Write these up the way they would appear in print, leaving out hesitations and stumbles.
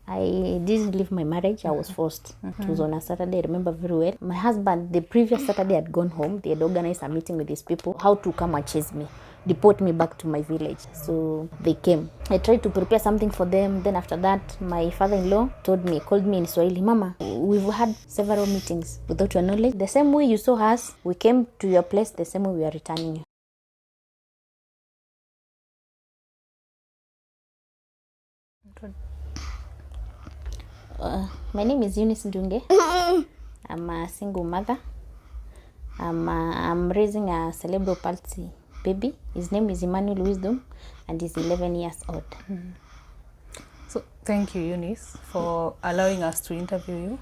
I didn't leave my marriage. I was forced. It was on a Saturday, I remember very well. My husband, the previous Saturday, had gone home. They had organized a meeting with these people, how to come and chase me, deport me back to my village. So they came. I tried to prepare something for them. Then after that, my father-in-law called me in Swahili, Mama, we've had several meetings without your knowledge. The same way you saw us, we came to your place, the same way we are returning you. My name is Eunice Ndunge. I'm a single mother. I'm raising a cerebral palsy baby. His name is Emmanuel Wisdom, and he's 11 years old. So thank you, Eunice, for allowing us to interview you,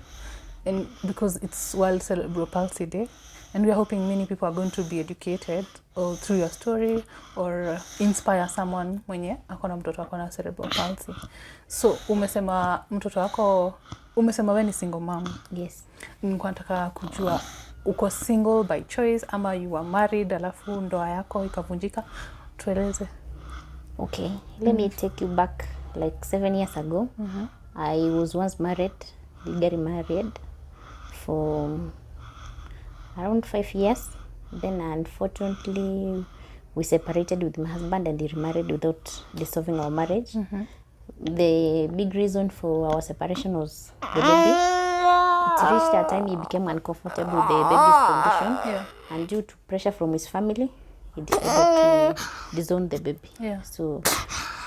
and because it's World Cerebral Palsy Day, and we're hoping many people are going to be educated or through your story or inspire someone mwenye akona mtoto akona cerebral palsy. So umesema mtoto wako, umesema wewe ni single mom. Yes. Nilikuwa nataka kujua uko single by choice ama you were married alafu ndoa yako ikavunjika, tueleze. Okay, let me take you back like 7 years ago. I was once married, legally married for around 5 years. Then unfortunately we separated with my husband and he remarried without dissolving our marriage. The big reason for our separation was the baby. It reached a time he became uncomfortable with the baby's condition, and due to pressure from his family, he decided to disown the baby. So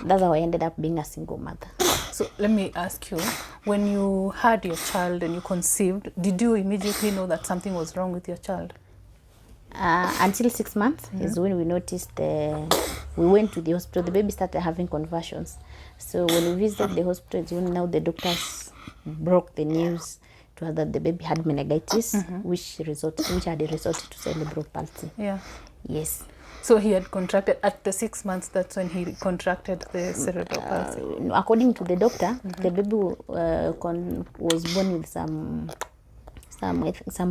that's how I ended up being a single mother. So let me ask you, when you had your child and you conceived, did you immediately know that something was wrong with your child? Until 6 months is when we noticed, we went to the hospital, the baby started having convulsions. So when we visited the hospital, now the doctors broke the news to us that the baby had meningitis, which had resulted to cerebral palsy. Yes. So he had contracted at the 6 months, that's when he contracted the cerebral palsy? According to the doctor, the baby was born with some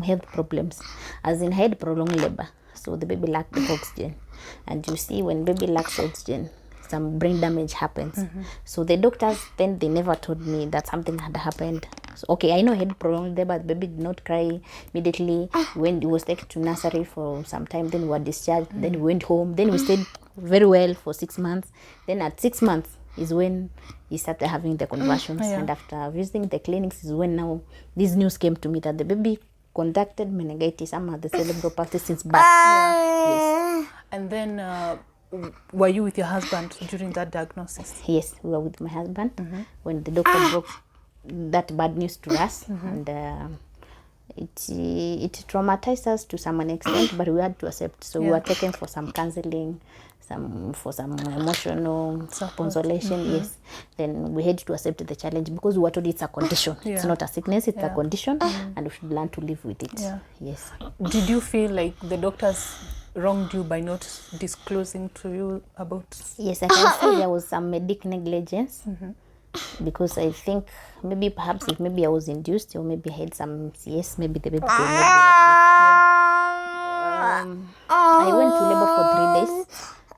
health problems, as in had prolonged labor. So the baby lacked the oxygen. And you see, when baby lacks oxygen, some brain damage happens. So the doctors, then they never told me that something had happened. So, okay, I know I had prolonged labor, the baby did not cry immediately. When he was taken to nursery for some time, then we were discharged, then we went home, then we stayed very well for 6 months. Then at 6 months is when he started having the convulsions. And after visiting the clinics is when now this news came to me that the baby contracted meningitis, the cerebral palsy since birth. Yes. And then were you with your husband during that diagnosis? Yes, we were with my husband when the doctor broke that bad news to us. And it traumatized us to some extent, but we had to accept. So we were taken for some counseling, for some emotional consolation. Yes. Then we had to accept the challenge because we were told it's a condition. It's not a sickness, it's a condition, and we should learn to live with it. Yes. Did you feel like the doctors wronged you by not disclosing to you about? Yes, I can say there was some medical negligence. Because I think maybe perhaps if maybe I was induced or maybe I had some CS, maybe the baby could not be like this. I went to labor for 3 days.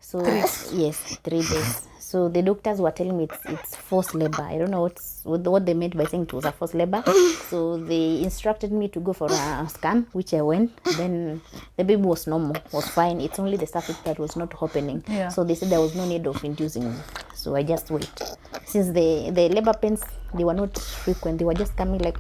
So yes, 3 days. So the doctors were telling me it's forced labor. I don't know what they meant by saying it was a forced labor. So they instructed me to go for a scan, which I went. Then the baby was normal, was fine. It's only the cervix that was not opening. So they said there was no need of inducing me. So I just wait. Since the labor pains, they were not frequent. They were just coming like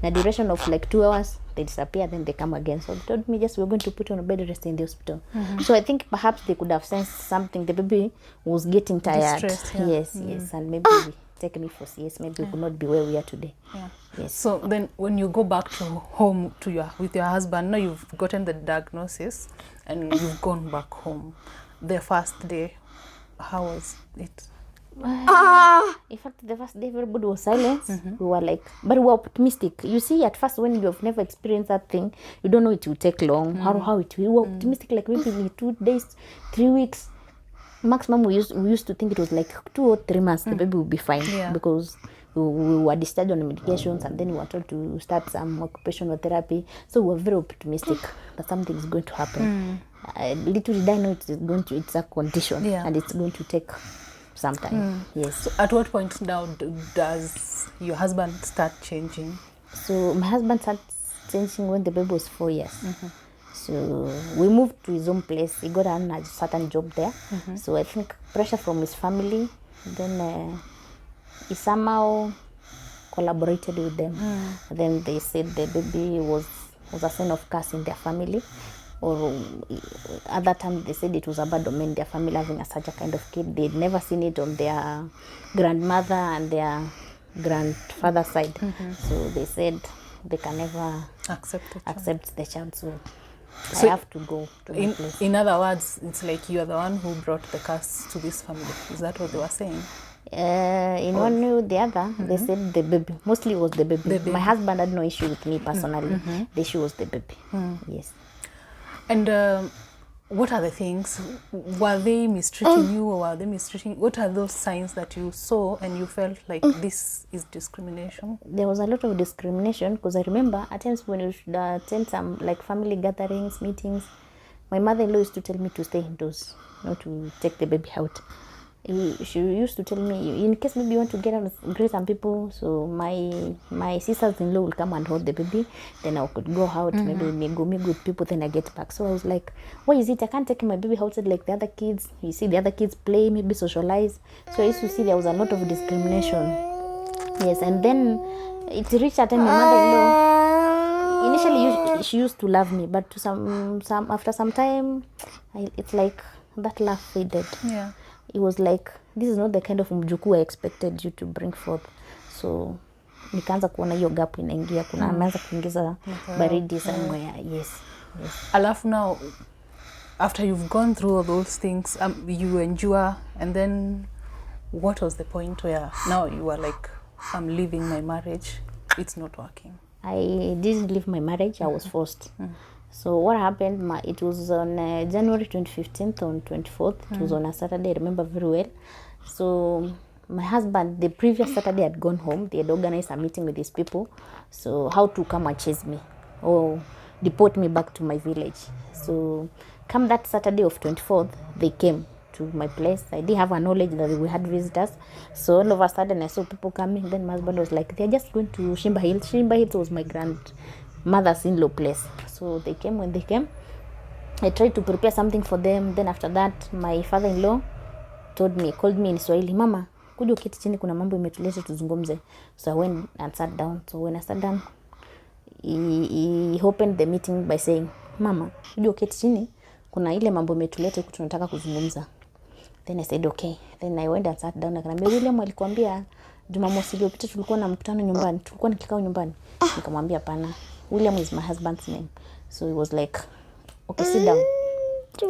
in a duration of like 2 hours. They disappear, then they come again. So they told me just we're going to put you on a bed rest in the hospital. So I think perhaps they could have sensed something. The baby was getting tired. Distressed, Yes, and maybe take me for CS. Maybe we could not be where we are today. Yes. So then when you go back to home with your husband, now you've gotten the diagnosis and you've gone back home. The first day, how was it? In fact, the first day everybody was silent. We were like, but we were optimistic. You see, at first when you have never experienced that thing, you don't know it will take long. How it will. We were optimistic, like maybe in 2 days, 3 weeks maximum. We used to think it was like 2 or 3 months the baby would be fine because we were discharged on medications and then we were told to start some occupational therapy. So we were very optimistic that something is going to happen. Little did I know it's a condition and it's going to take sometime. Yes. So at what point now does your husband start changing? So my husband started changing when the baby was 4 years. So we moved to his own place. He got a certain job there. So I think pressure from his family. Then he somehow collaborated with them. Then they said the baby was a sign of curse in their family. Or at that time they said it was a bad omen in their family having such a kind of kid. They'd never seen it on their grandmother and their grandfather side. So they said they can never accept the child. So I have to go to my place. In other words, it's like you are the one who brought the curse to this family. Is that what they were saying? In one way or the other, they said the baby. Mostly it was the baby. My husband had no issue with me personally. The issue was the baby. Yes. And what are the things? Were they mistreating you, or were they mistreating? What are those signs that you saw and you felt like this is discrimination? There was a lot of discrimination because I remember at times when we should attend some like family gatherings, meetings, my mother-in-law used to tell me to stay indoors, not to take the baby out. She used to tell me, in case maybe you want to get out and greet some people, so my sisters-in-law will come and hold the baby, then I could go out, maybe meet with people, then I get back. So I was like, why is it I can't take my baby outside like the other kids? You see the other kids play, maybe socialize. So I used to see there was a lot of discrimination. Yes, and then it reached a time my mother-in-law, initially she used to love me, but to after some time, it's like that love faded. Yeah. It was like, this is not the kind of mjukuu I expected you to bring forth. So nikaanza kuona hiyo gap inaingia, kuna ameanza kuingiza baridi somewhere. Yes. Alafu now, after you've gone through all those things, you endure, and then what was the point where now you were like, I'm leaving my marriage, it's not working? I didn't leave my marriage, I was forced. So what happened, it was on January 2015, on 24th, it was on a Saturday, I remember very well. So my husband, the previous Saturday had gone home, they had organized a meeting with these people, so how to come and chase me, or deport me back to my village. So come that Saturday of 24th, they came to my place. I didn't have a knowledge that we had visitors. So all of a sudden I saw people coming, then my husband was like, they're just going to Shimba Hills. Shimba Hills was my grandmother's in-law place. So they came. When they came, I tried to prepare something for them. Then after that, my father-in-law called me in Swahili, Mama, kuja uketi chini, kuna mambo imetuleta tuzungumze. So I went and sat down. So when I sat down, he opened the meeting by saying, Mama, kuja uketi chini, kuna ile mambo imetuleta tunataka kuzungumza. Then I said okay. Then I went and sat down. Akaniambia, William alikuambia Jumamosi iliyopita tulikuwa na mkutano nyumbani, tulikuwa na kikao nyumbani. Nikamwambia hapana, William is my husband's name. So he was like, okay, sit down.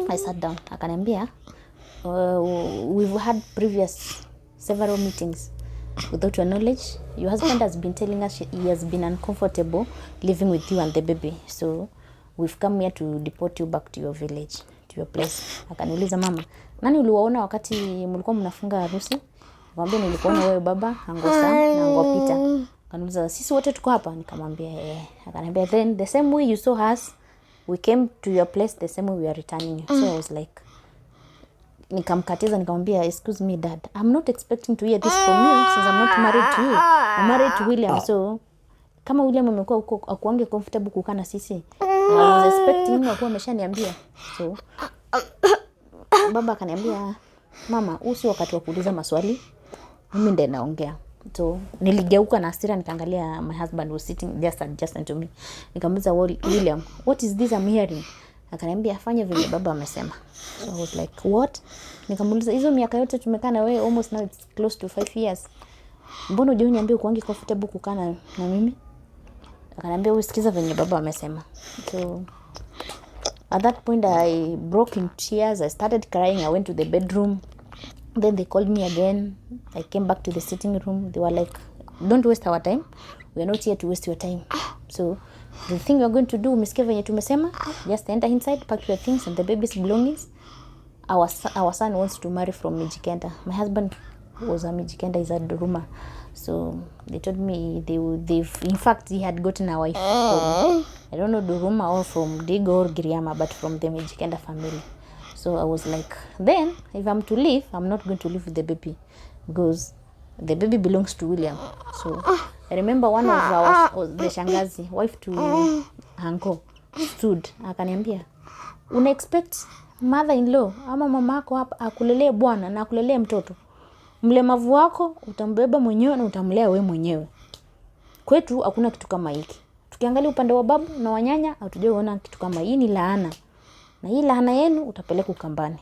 I sat down. Akaniambia, we've had previous several meetings. Without your knowledge, your husband has been telling us he has been uncomfortable living with you and the baby. So we've come here to deport you back to your village, to your place. Akaniuliza, mama, nani uliwaona wakati mlikuwa mnafunga harusi? Nikamwambia nilikuona wewe, baba, Angosa na Angopita. Akaniuliza, sisi wote tuko hapa? Nikamwambia Akaniambia, then the same way you saw us, we came to your place, the same way we are returning you. So I was like, nikamkatiza, nikamwambia, excuse me dad, I'm not expecting to hear this from you since I'm not married to you. I'm married to William. So kama William amekuwa huko akuange comfortable kukaa na sisi, I was expecting him akuwa ameshaniambia. So baba akaniambia, mama, usi wakati wa kuuliza maswali, mimi ndiye naongea. So niligeuka na hasira, nikaangalia my husband was sitting just adjacent to me. Nikamuuliza, William, what is this I'm hearing? Akaniambia, afanye vile baba amesema. So I was like, what? Nikamuuliza, hizo miaka yote tumekaa na wewe, almost now it's close to 5 years. Mbona hujui niambie kuangi comfortable kukaa na mimi? Akaniambia, usikiza venye baba amesema. So at that point I broke in tears. I started crying. I went to the bedroom. Then they called me again. I came back to the sitting room. They were like, don't waste our time. We are not here to waste your time. So the thing we are going to do, umesikia venye tumesema, just enter inside, pack your things and the baby's belongings. Our son wants to marry from Mijikenda. My husband was a Mijikenda, is a Duruma. So they told me in fact he had gotten a wife from, I don't know, Duruma or from Digo or Giriama, but from the Mijikenda family. So I was like, then if I'm to leave, I'm not going to live with the baby because the baby belongs to William. So I remember one of the shangazi, wife to uncle, stood akaniambia, una expect mother-in-law ama mamako hapa akulelee bwana na akulelee mtoto? Mlemavu wako utambeba mwenyewe na utamlea wewe mwenyewe. Kwetu hakuna kitu kama hiki. Tukiangalia upande wa babu na wanyanya hatujaona kitu kama hii. Ni laana. Na hii laana yenu utapeleka ukambani.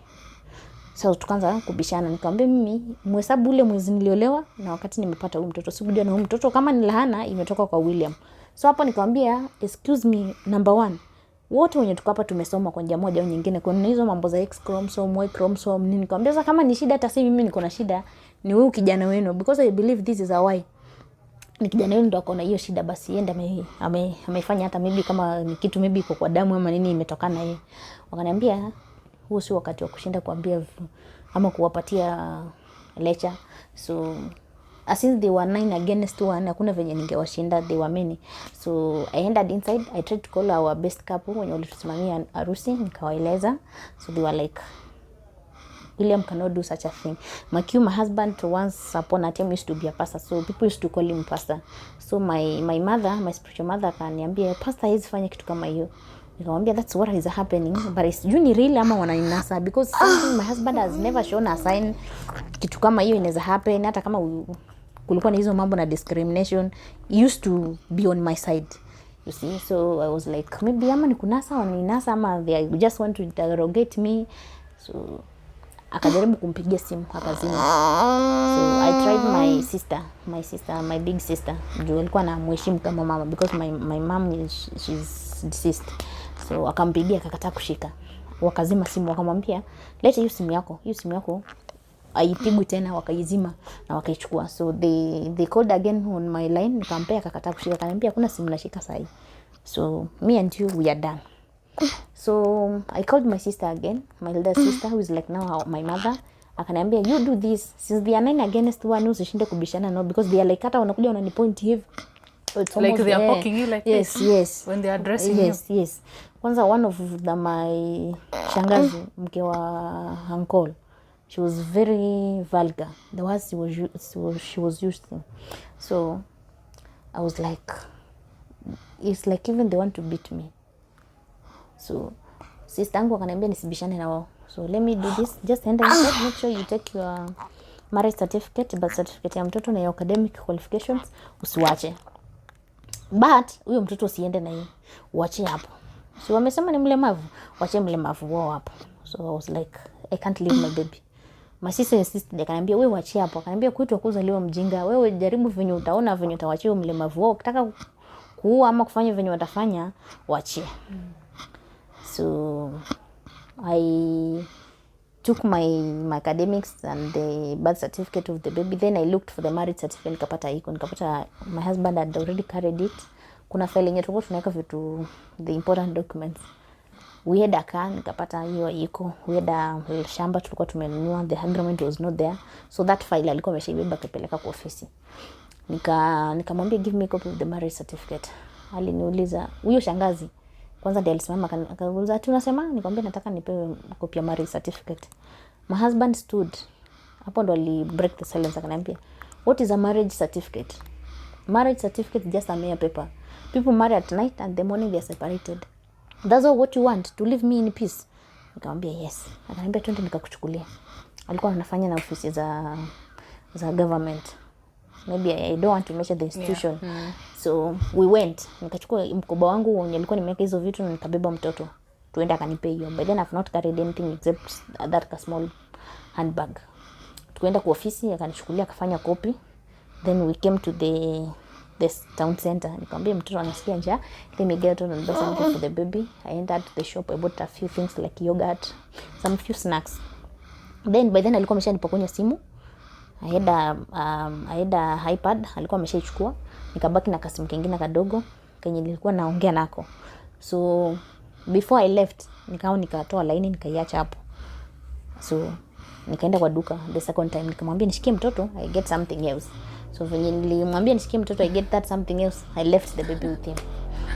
So tukaanza kubishana. Nikamwambia mimi mhesabu ule mwezi niliolewa na wakati nimepata huyu mtoto. Sikujua na huyu mtoto kama ni laana imetoka kwa William. So hapo nikamwambia excuse me, number 1. Wote wenye tuko hapa tumesoma kwa njia moja au nyingine. Kuna hizo mambo za X chromosome, Y chromosome. Nikamwambia sasa kama ni shida hata sasa mimi niko na shida ni wewe kijana wenu because I believe this is a why. Ni kijana wenu ndo akona hiyo shida basi yende amefanya hata maybe kama ni kitu maybe iko kwa damu ama nini imetokana yeye. Wakaniambia huo si wakati wa kushinda kuambia ama kuwapatia lecture. So since they were 9 against 1 hakuna venye ningewashinda, they were many. So I ended inside. I tried to call our best couple wenye walitusimamia harusi nikawaeleza. So they were like, William cannot do such a thing. My husband once upon a time used to be a pastor, so people used to call him pastor. So my mother, my spiritual mother akaniambia pastor hizi fanya kitu kama hiyo. Nikamwambia that's what is happening, but it's juni real ama wanainasa because something my husband has never shown a sign kitu kama hiyo inaweza happen. Hata kama kulikuwa na hizo mambo na discrimination, he used to be on my side. You see, so I was like maybe ama ni kunasa wanainasa ama they just want to interrogate me. So akajaribu kumpigia simu akazima. So I tried my big sister. Juu alikuwa na mheshimu kama mama because my mom she's deceased. So akampigia akakataa kushika. Wakazima simu wakamwambia leta hiyo simu yako. Haipigwi tena, wakaizima na wakaichukua. So they called again on my line, nikampea akakataa kushika. Akaniambia hakuna simu nashika sahi. So me and you we are done. So I called my sister again, my elder sister who is like now my mother. Akaniambia you do this since they are 9 against 1 usishinde kubishana no because they are like hata wanakuja wananipoint hivi. It's like they are poking you like yes, this. Yes. When they are addressing you. Yes. Kwanza one of my shangazi mke wa uncle, she was very vulgar. The words she was using. So I was like, it's like even they want to beat me. So sister yangu akaniambia nisibishane na wao. So let me do this. Just enter inside, make sure you take your marriage certificate, birth certificate ya mtoto na your academic qualifications usiwache. But huyo mtoto usiende na yeye. Uache hapo. So wamesema ni mlemavu, wache mlemavu wao hapo. So I was like I can't leave my baby. My sister insisted, akaniambia wewe wache hapo. Akaniambia kwetu kuzaliwa mjinga. Wewe jaribu venye utaona venye utawachia mlemavu wao. Ukitaka kuua ama kufanya venye watafanya, wache. So I took my academics and the birth certificate of the baby. Then I looked for the marriage certificate. Nikapata my husband had already carried it. Kuna file yenye tulikuwa tunaweka vitu the important documents. We had a car, nikapata hiyo iko. We had a shamba tulikuwa tumenunua, the agreement was not there. So that file alikuwa ameshaibeba kupeleka kwa ofisi. Nikamwambia give me a copy of the marriage certificate. Aliniuliza huyo shangazi kwanza ndiye alisimama akauliza tunasema, nikamwambia nataka nipewe copy ya marriage certificate. My husband stood hapo ndo ali break the silence akaniambia what is a marriage certificate? Marriage certificate is just a mere paper. People marry at night and the morning they are separated. That's all what you want, to leave me in peace? Nikamwambia yes. Akaniambia twende nikakuchukulia. Alikuwa anafanya na ofisi za government. Maybe I don't want to mention the institution. Yeah. So we went. Nikachukua mkoba wangu nilikuwa nimeweka hizo vitu na nikabeba mtoto. Tuenda akanipea hiyo. But then I've not carried anything except that small handbag. Tukaenda kwa ofisi akanichukulia akafanya copy. Then we came to the town center. Nikamwambia mtoto anasikia njaa. Let me get on and buy something for the baby. I entered the shop. I bought a few things like yogurt, some few snacks. Then by then alikuwa ameshanipokonya simu. I had a iPad, alikuwa ameshaichukua. Nikabaki na kasimu kingine kadogo kenye nilikuwa naongea nako. So before I left, nikatoa line nikaiacha hapo. So nikaenda kwa duka the second time, nikamwambia nishikie mtoto, I get something else. So when nilimwambia nishikie mtoto, I get that something else, I left the baby with him.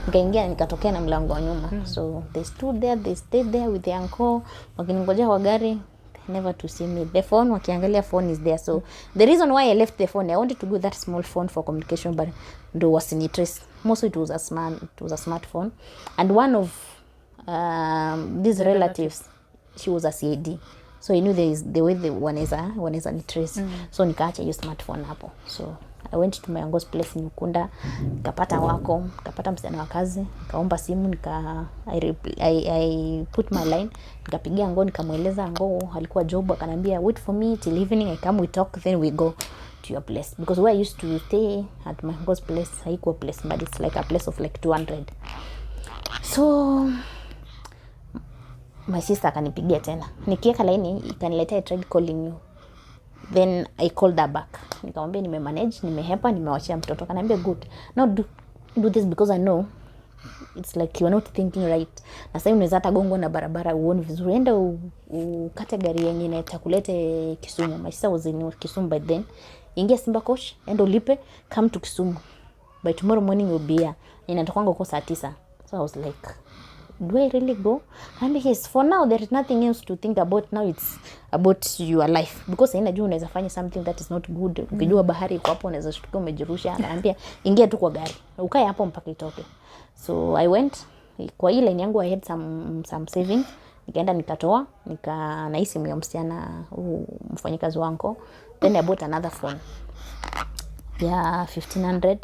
Nikaingia nikatokea na mlango wa nyuma. So they stood there, they stayed there with the uncle wakiningojea kwa gari, never to see me. The phone, wakiangalia phone is there. So the reason why I left the phone, I wanted to go that small phone for communication, but ndo wasinitrace. Mostly it was a smartphone. And one of these relatives, she was a CAD. So I knew there is the way they wanaweza ni trace. So nikaacha hiyo smartphone hapo. So I went to my uncle's place in Ukunda, nikapata msichana wa kazi, nikaomba simu, I put my line, nikapigia Ngo, nikamweleza Ngo alikuwa job, akanambia wait for me till evening, I come, we talk, then we go to your place, because where I used to stay at my uncle's place haikuwa place, but it's like a place of like 200. So my sister akanipigia tena, nikiweka line ikaniletea I tried calling you. Then I called her back. Nikamwambia nimemanage, nimehepa, nimewachia mtoto. Kanaambia good. Now do this because I know it's like you are not thinking right. Na sasa unaweza hata gongo na barabara uone vizuri. Enda ukate gari yenye itakulete Kisumu. My sister was in Kisumu by then. Ingia Simba Coach, enda ulipe, come to Kisumu. By tomorrow morning you'll be here. Ninatokwanga huko saa 9. So I was like, do I really go? And yes, for now there is nothing else to think about. Now it's about your life, because inajua unaweza fanya something that is not good. Ukijua bahari iko hapo unaweza shtuka umejirusha. Anaambia ingia tu kwa gari, ukae hapo mpaka itoke. So I went kwa ile line yangu, I had some saving. Nikaenda nikatoa, na simu ya msichana mfanyikazi wangu. Then I bought another phone ya 1500.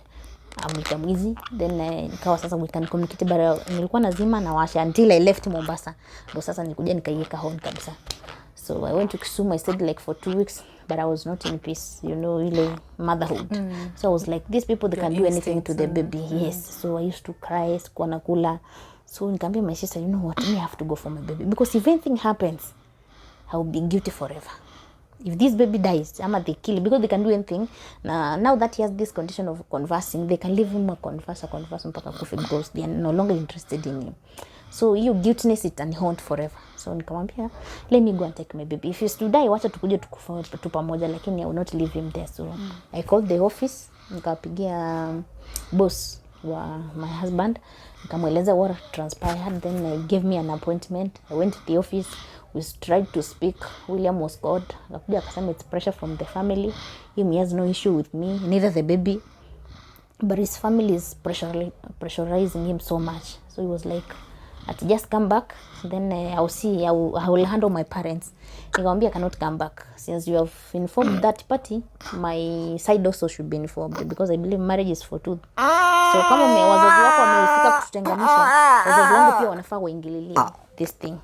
Nikamwizi, then nikawa sasa we can communicate, but nilikuwa nazima na washa until I left Mombasa. Ndio sasa nilikuja nikaiweka home kabisa. So I went to Kisumu, I stayed like for 2 weeks, but I was not in peace, you know, ile motherhood. So I was like, these people, they can do anything to the baby. Yes. So I used to cry, sikuwa nakula. So nikamwambia my sister, you know what, me have to go for my baby, because if anything happens, I will be guilty forever. If this baby dies, they kill him, because they can do anything. Now that he has this condition of conversing, they can leave him converse mpaka kufa, because they are no longer interested in him. So you guiltiness it and haunt forever. So nikamwambia, let me go and take my baby. If he's to die, wacha tukuje tukufa tu pamoja, lakini I will not leave him there. So I called the office, nikapigia boss wa my husband, nikamweleza what transpired. Then I gave me an appointment. I went to the office. We tried to speak. William was called. Akakuja akasema it's pressure from the family. He has no issue with me, neither the baby, but his family is pressurizing him so much. So he was like, just come back, then I will handle my parents. Nikamwambia I cannot come back. Since you have informed that party, my side also should be informed, because I believe marriage is for two. So kama wazazi wako wamefika kututenganisha, wazazi wangu pia wanafaa waingililie this thing.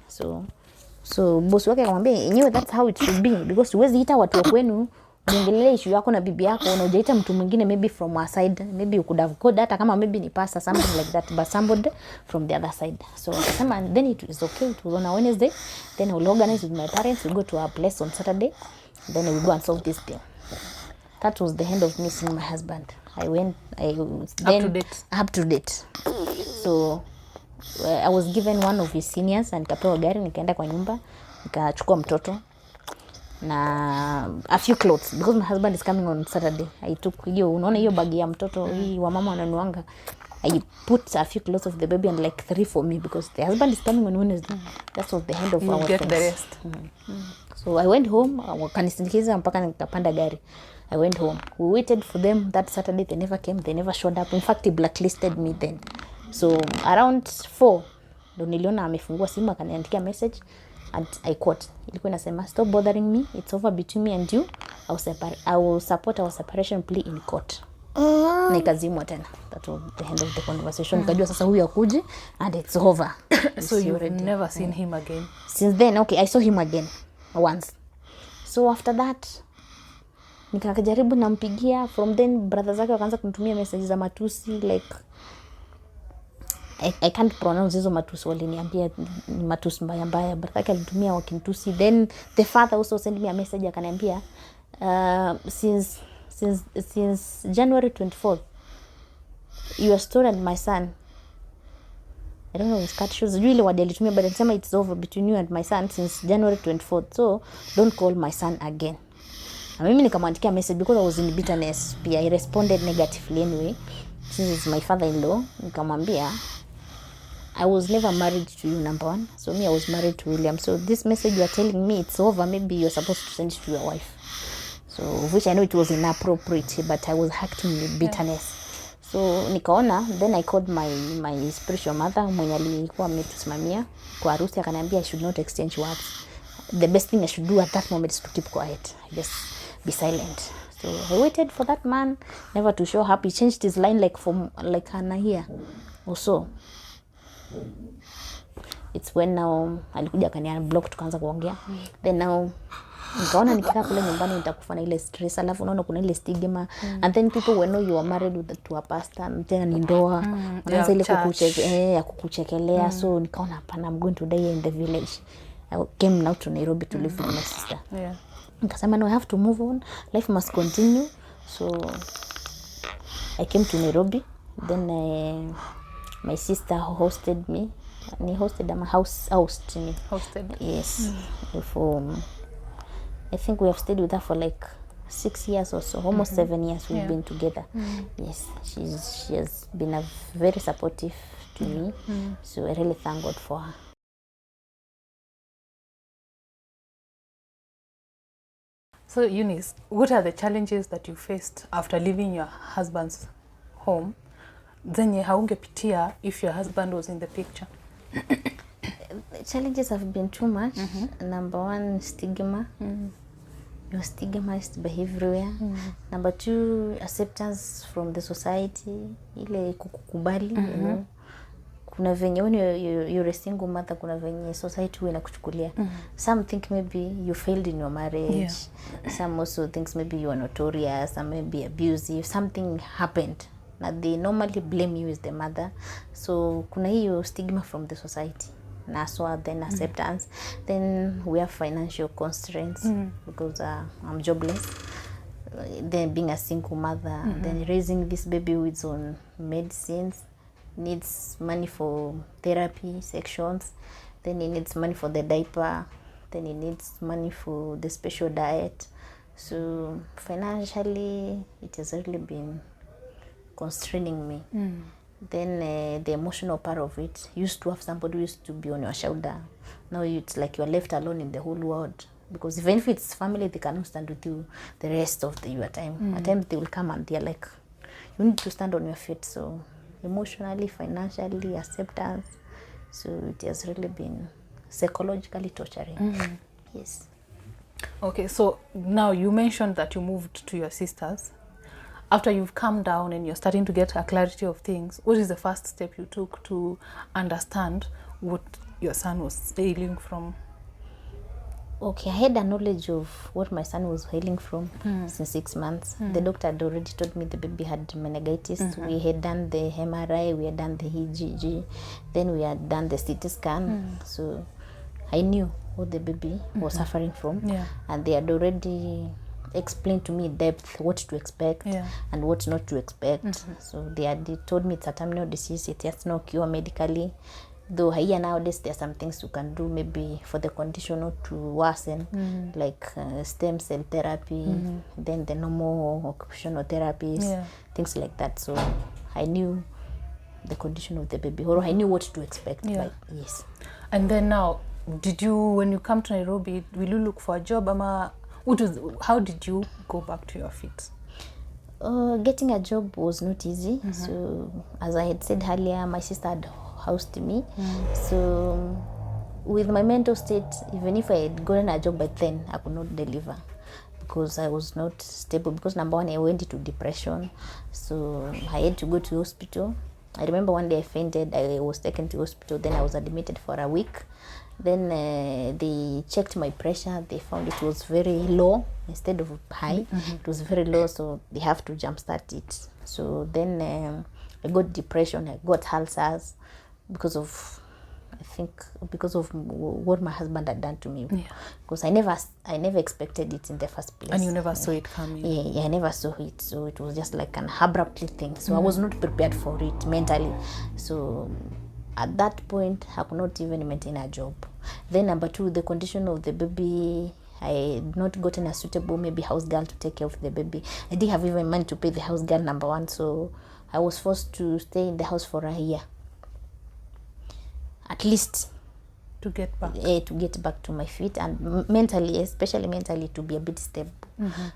So boss wake akamwambia, "Yenyewe that's how it should be, because huwezi ita watu wa kwenu muongelee issue yako na bibi yako, na unaita mtu mwingine maybe from our side, maybe you could have called hata kama maybe ni pasta, something like that, but somebody from the other side." So akasema, then it is okay. It was on a Wednesday. Then I will organize with my parents. We go to our place on Saturday. Then we go and solve this thing. That was the end of me seeing my husband. I went, up to date. So I was given one of his seniors, and nikapewa gari, nikaenda kwa nyumba, nikachukua mtoto na a few clothes, because my husband is coming on Saturday. I took hiyo, unaona hiyo bagi ya mtoto hii wa mama wananuanga, I put a few clothes of the baby and like 3 for me, because the husband is coming on Wednesday. That was the end of our get the rest. So I went home, wakanisindikiza mpaka nikapanda gari. I went home. We waited for them that Saturday. They never came. They never showed up. In fact, he blacklisted me then. So around 4 ndo niliona amefungua simu, akaniandikia message, and I quote, ilikuwa inasema, "Stop bothering me. It's over between me and you. I will support our separation plea in court." Nikazimwa tena. That was the end of the conversation. Nikajua sasa huyu akuje and it's over. So you've never seen him again? Since then, okay, I saw him again once. So after that, nikajaribu nampigia. From then brother zake wakaanza kunitumia messages za matusi, like I can't pronounce hizo matusi, waliniambia ni matusi mbaya mbaya. Brother zake alitumia wakinitusi. Then the father also sent me a message, akaniambia, since January 24th, your story and my son, I don't know, it's cut shoes, really what alitumia, but alisema it's over between you and my son since January 24th, so don't call my son again. Na mimi nikamwandikia message, because I was in bitterness. Pia I responded negatively anyway. this is my father-in-law. Nikamwambia, I was never married to you, number one. So me, I was married to William. So this message you are telling me, it's over. Maybe you're supposed to send it to your wife. So, which I know it was inappropriate, but I was acting with bitterness. So nikaona, then I called my spiritual mother mwenye alikuwa ametusimamia kwa harusi, akaniambia I should not exchange words. The best thing I should do at that moment is to keep quiet, just be silent. So I waited for that man, never to show up. He changed his line like an year or so. It's when now alikuja akani block, tukaanza kuongea. Then now nikaona nikikaa kule nyumbani nitakufa na ile stress, alafu unaona kuna ile stigma, and then people will know you are married to a pastor, tena ni ndoa, unaanza ile kukuchekelea. So nikaona hapana, I'm going to die in the village. I came now to Nairobi to live with my sister. Nikasema no, I have to move on, life must continue. So I came to Nairobi. Then my sister hosted me. Ni hosted my house me. Hosted. Yes. For I think we have stayed with her for like 6 years or so, almost 7 years we've been together. Yes, she has been a very supportive to me. So I really thank God for her. So Eunice, what are the challenges that you faced after leaving your husband's home zenye haungepitia if your husband was in the picture? Challenges have been too much. Number one, stigma. You're stigmatized by everywhere. Number two, acceptance from the society. Ile kukubali, you know. Kuna venye when you're a single mother, kuna venye society huwa inakuchukulia. Some think maybe you failed in your marriage. Some also thinks maybe you are notorious, some maybe abusive, something happened. Now they normally blame you as the mother. So kuna hiyo stigma from the society. Naswa, then acceptance. Then we have financial constraints because I'm jobless. Then being a single mother, then raising this baby with on medicines, needs money for therapy sections, then he needs money for the diaper, then he needs money for the special diet. So financially, it has really been constraining me. Then the emotional part of it, used to have somebody who used to be on your shoulder. Now it's like you're left alone in the whole world. Because even if it's family, they cannot stand with you the rest of your time. At times they will come and they're like, you need to stand on your feet. So emotionally, financially, acceptance. So it has really been psychologically torturing. Yes. Okay, so now you mentioned that you moved to your sister's. After you've calmed down and you're starting to get a clarity of things, what is the first step you took to understand what your son was ailing from? Okay, I had a knowledge of what my son was ailing from since 6 months. The doctor had already told me the baby had meningitis. We had done the MRI, we had done the EGG, then we had done the CT scan. So I knew what the baby was suffering from. And they had already explained to me in depth what to expect and what not to expect. So they had told me it's a terminal disease, it has no cure medically. Though here nowadays there are some things you can do maybe for the condition not to worsen, like stem cell therapy, then the normal occupational therapies, things like that. So I knew the condition of the baby, or I knew what to expect. Like, yes. And then now, did you, when you come to Nairobi, will you look for a job? How did you go back to your feet? Getting a job was not easy. So as I had said earlier, my sister had housed me. So with my mental state, even if I had gotten a job by then, I could not deliver because I was not stable. Because number one, I went into depression. So I had to go to hospital. I remember one day I fainted. I was taken to hospital. Then I was admitted for a week. Then they checked my pressure. They found it was very low instead of high. It was very low, so they have to jumpstart it. So then I got depression. I got ulcers because of, I think, because of what my husband had done to me. Because I never expected it in the first place. And you never saw it coming. Yeah, I never saw it. So it was just like an abruptly thing. So I was not prepared for it mentally. So at that point, I could not even maintain a job. Then number two, the condition of the baby, I had not gotten a suitable maybe house girl to take care of the baby. I didn't have even money to pay the house girl, number one. So I was forced to stay in the house for a year, at least, To get back. to get back to my feet, and mentally, especially mentally, to be a bit stable.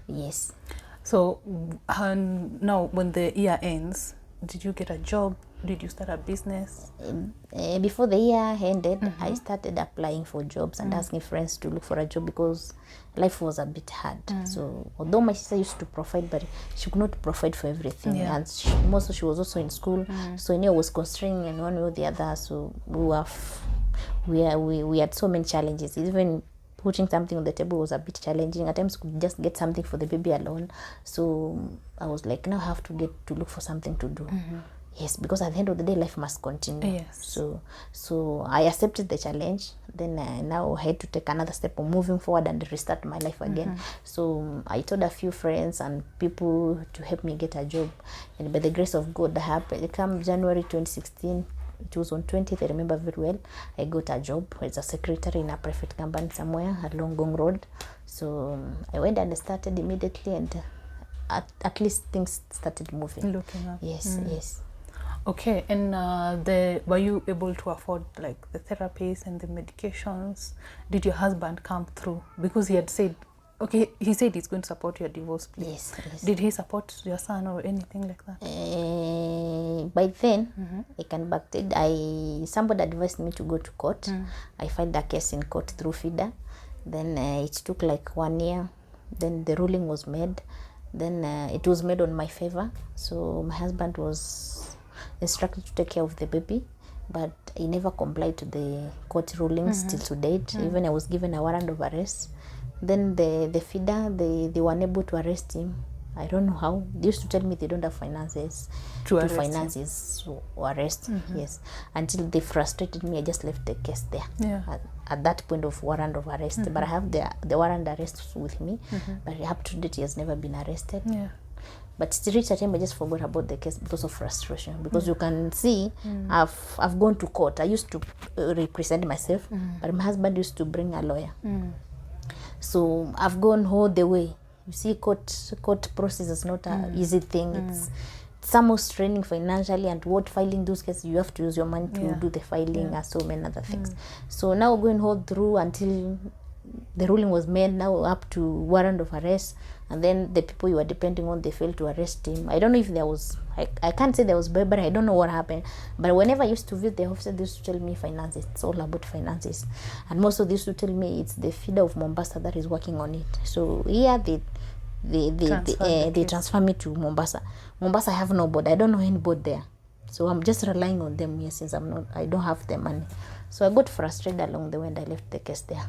Yes. So now when the year ends, did you get a job? Did you start a business? Before the year ended, I started applying for jobs and asking friends to look for a job, because life was a bit hard. So although my sister used to provide, but she could not provide for everything. Yeah. And she was also in school. So I was constraining in one way or the other. So we had so many challenges. Even putting something on the table was a bit challenging. At times could just get something for the baby alone. So I was like, now I have to get to look for something to do. Yes, because at the end of the day, life must continue. Yes. So I accepted the challenge. Then now I had to take another step of moving forward and restart my life again. So I told a few friends and people to help me get a job. And by the grace of God, that happened. Come January 2016, it was on 20th, I remember very well, I got a job as a secretary in a private company somewhere along Gong Road. So I went and started immediately, and at least things started moving. Looking up. Yes, yes. Okay, and were you able to afford like the therapies and the medications? Did your husband come through? Because he had said, okay, he said he's going to support your divorce plea. Yes, yes. Did he support your son or anything like that? By then, I can backdate. Somebody advised me to go to court. I filed a case in court through FIDA. Then it took like 1 year. Then the ruling was made. Then it was made on my favor. So my husband was instructed to take care of the baby, but he never complied to the court rulings till to date. Even I was given a warrant of arrest. Then the FIDA, they were unable to arrest him. I don't know how. They used to tell me they don't have finances To to arrest finance his arrest. Yes, until they frustrated me, I just left the case there. Yeah. At that point of warrant of arrest, but I have the warrant arrest with me. But up to date, he has never been arrested. Yeah. But to reach a time, I just forgot about the case because of frustration. Because you can see, I've gone to court. I used to represent myself, but my husband used to bring a lawyer. So I've gone all the way. You see, court process is not an easy thing. It's some straining financially, and what filing those cases, you have to use your money to do the filing and so many other things. So now going all through until the ruling was made, now up to warrant of arrest, and then the people you were depending on, they failed to arrest him. I don't know if there was, I can't say there was, but I don't know what happened. But whenever I used to visit the officer, they used to tell me finances. It's all about finances. And most of they used to tell me it's the feeder of Mombasa that is working on it. So here they transfer me to Mombasa. Mombasa, I have no board. I don't know any board there. So I'm just relying on them here since I don't have the money. So I got frustrated along the way and I left the case there.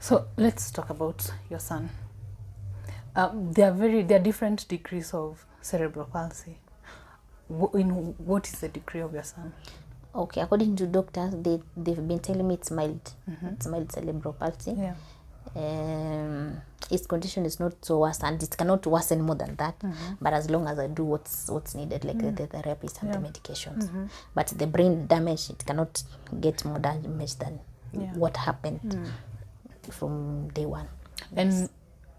So let's talk about your son. There are different degrees of cerebral palsy. What is the degree of your son? Okay, according to doctors, they've been telling me it's mild. It's mild cerebral palsy. Yeah. His condition is not so worse, and it cannot worsen more than that. But as long as I do what's needed, like the therapies and the medications. But the brain damage, it cannot get more damage than what happened from day one. And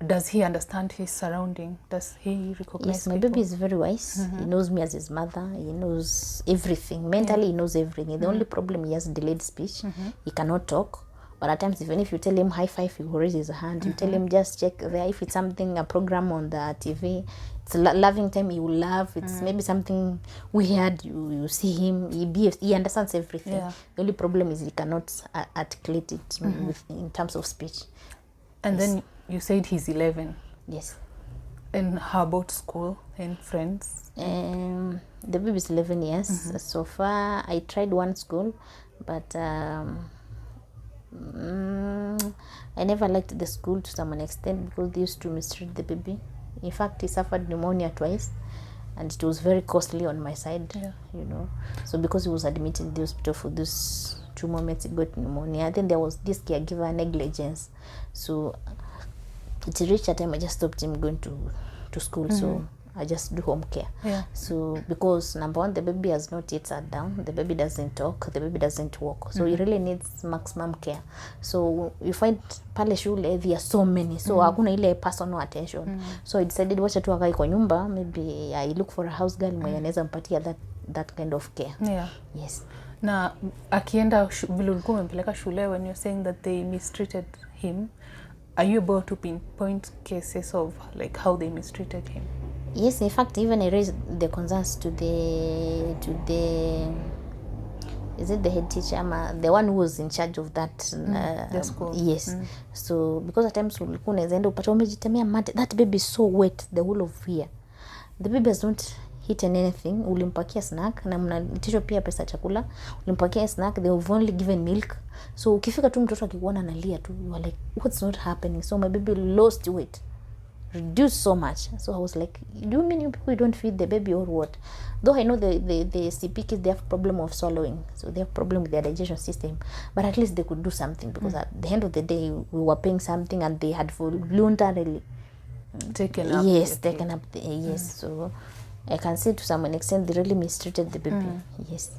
does he understand his surrounding? Does he recognize Yes, my people? baby is very wise. He knows me as his mother. He knows everything. Mentally, he knows everything. The only problem, he has delayed speech. He cannot talk. But at times, even if you tell him high five, he will raise his hand. You tell him just check there. If it's something, a program on the TV, it's loving time, he will laugh. It's maybe something weird, you see him, he understands everything. Yeah. The only problem is he cannot articulate it in terms of speech. And then you said he's 11. Yes. And how about school and friends? The baby is 11 years. So far, I tried one school, but I never liked the school to some extent because they used to mistreat the baby. In fact, he suffered pneumonia twice, and it was very costly on my side. You know. So because he was admitted in the hospital for those 2 moments, he got pneumonia. Then there was this caregiver negligence. So it reached a time I just stopped him going to school. So I just do home care. Yeah. So because number one, the baby has not yet sat down, the baby doesn't talk, the baby doesn't walk, so it really needs maximum care. So you find pale shule there are so many, so hakuna ile personal attention. So I decided wacha tu akae kwa nyumba, maybe I look for a house girl mwenye anaweza mpatia that kind of care. Yeah. Yes. Na akienda vile ulikuwa umempeleka shule, when you're saying that they mistreated him, are you able to pinpoint cases of like how they mistreated him? Yes, in fact, even I raised the concerns to the is it the head teacher, the one who was in charge of that the school. Yes. So because at times ulikuwa unaweza enda upate umejitemea mate, that baby is so wet the whole of year, the baby has not eaten anything. Ulimpakia snack na mnaitisha pia pesa chakula, ulimpakia snack, they have only given milk. So ukifika tu mtoto akikuona analia tu, you are like, what's not happening? So my baby lost weight, reduced so much. So I was like, do you mean you people don't feed the baby or what? Though I know the CP kids, they have problem of swallowing, so they have problem with their digestion system, but at least they could do something, because at the end of the day we were paying something and they had voluntarily taken up. Yes, taken up the yes. So I can say to some extent they really mistreated the baby. Yes.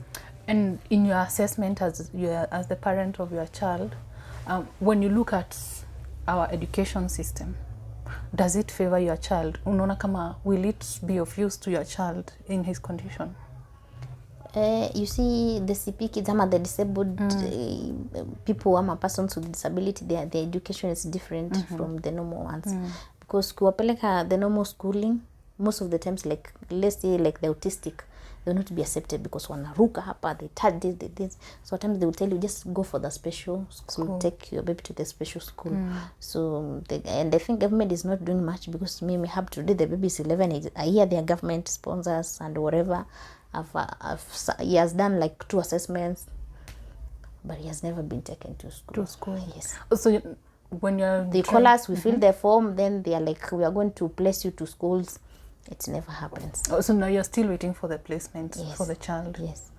And in your assessment as the parent of your child, when you look at our education system, does it favor your child? Unaona kama will it be of use to your child in his condition? You see, the CP kids, the disabled people, persons with disability, their education is different from the normal ones. Because kuwapeleka the normal schooling, most of the times, like let's say like the autistic, they'll not be accepted because wanaruka hapa, they touch this, they this. So at times they will tell you just go for the special school, take your baby to the special school. So and I think government is not doing much, because me have today the baby is 11. I hear their government sponsors and whatever. He has done like 2 assessments, but he has never been taken to school. To school. Yes. So when they call us, we fill the form, then they are like, we are going to place you to schools. It never happens. Oh, so now you're still waiting for the placement for the child. Yes.